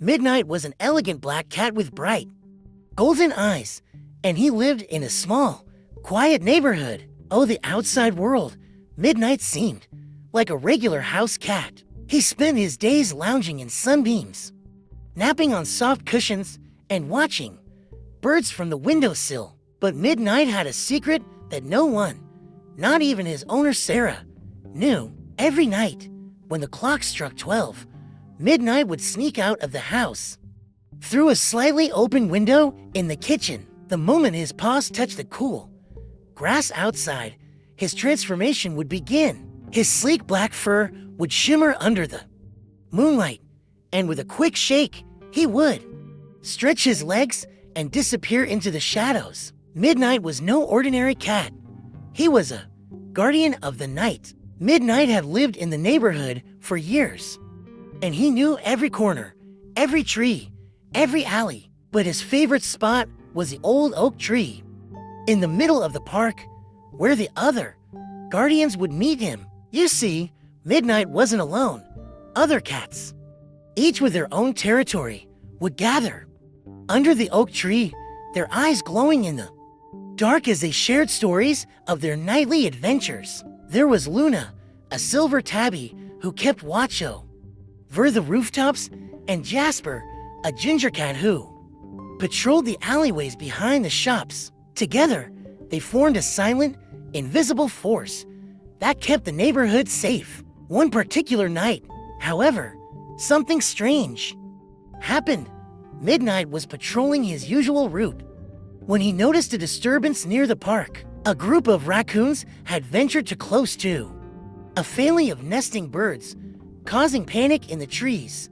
Midnight was an elegant black cat with bright, golden eyes, and he lived in a small, quiet neighborhood. Oh, the outside world. Midnight seemed like a regular house cat. He spent his days lounging in sunbeams, napping on soft cushions, and watching birds from the windowsill. But Midnight had a secret that no one, not even his owner Sarah, knew. Every night, when the clock struck 12, Midnight would sneak out of the house through a slightly open window in the kitchen. The moment his paws touched the cool grass outside, his transformation would begin. His sleek black fur would shimmer under the moonlight, and with a quick shake, he would stretch his legs and disappear into the shadows. Midnight was no ordinary cat. He was a guardian of the night. Midnight had lived in the neighborhood for years, and he knew every corner, every tree, every alley. But his favorite spot was the old oak tree in the middle of the park, where the other guardians would meet him. You see, Midnight wasn't alone. Other cats, each with their own territory, would gather under the oak tree, their eyes glowing in the dark as they shared stories of their nightly adventures. There was Luna, a silver tabby who kept watch over the rooftops, and Jasper, a ginger cat who patrolled the alleyways behind the shops. Together, they formed a silent, invisible force that kept the neighborhood safe. One particular night, however, something strange happened. Midnight was patrolling his usual route when he noticed a disturbance near the park. A group of raccoons had ventured too close to a family of nesting birds, causing panic in the trees.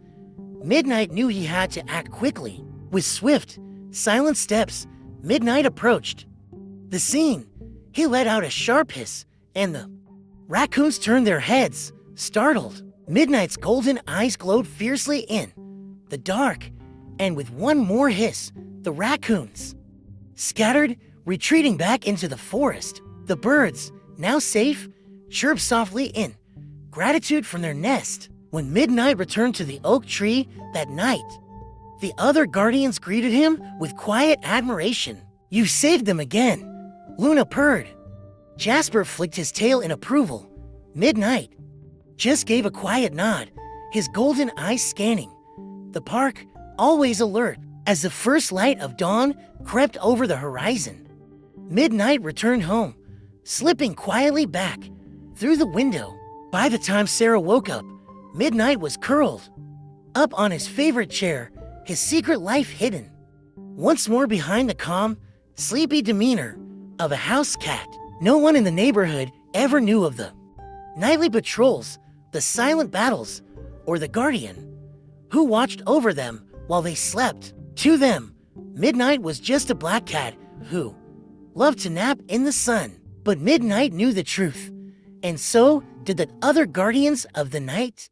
Midnight knew he had to act quickly. With swift, silent steps, Midnight approached the scene. He let out a sharp hiss, and the raccoons turned their heads, startled. Midnight's golden eyes glowed fiercely in the dark, and with one more hiss, the raccoons scattered, retreating back into the forest. The birds, now safe, chirped softly in gratitude from their nest. When Midnight returned to the oak tree that night, the other guardians greeted him with quiet admiration. "You saved them again," Luna purred. Jasper flicked his tail in approval. Midnight just gave a quiet nod, his golden eyes scanning the park, always alert. As the first light of dawn crept over the horizon, Midnight returned home, slipping quietly back through the window. By the time Sarah woke up, Midnight was curled up on his favorite chair, his secret life hidden once more behind the calm, sleepy demeanor of a house cat. No one in the neighborhood ever knew of the nightly patrols, the silent battles, or the guardian who watched over them while they slept. To them, Midnight was just a black cat who loved to nap in the sun. But Midnight knew the truth, and so did the other guardians of the night.